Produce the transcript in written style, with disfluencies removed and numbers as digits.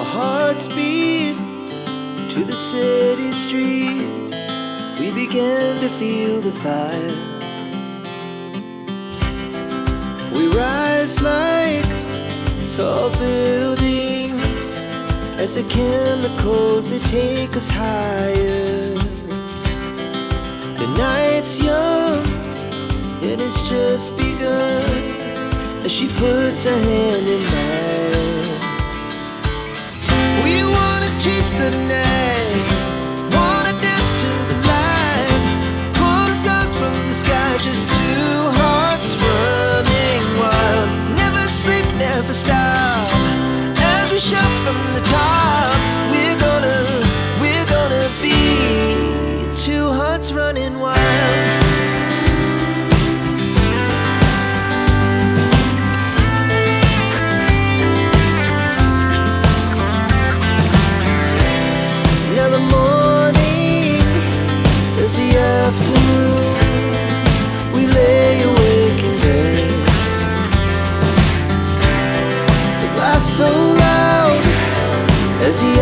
Our hearts beat to the city streets. We began to feel the fire. We rise like tall buildings as the chemicals, they take us higher. The night's young, it has just begun, as she puts her hand in mine. We wanna chase the night, wanna dance to the light, pull the stars from the sky, just two hearts running wild. Never sleep, never stop, as we shout from the top. We're gonna be two hearts running wild. Now the morning is the afternoon. We lay awake in bed. The laughs so loud as the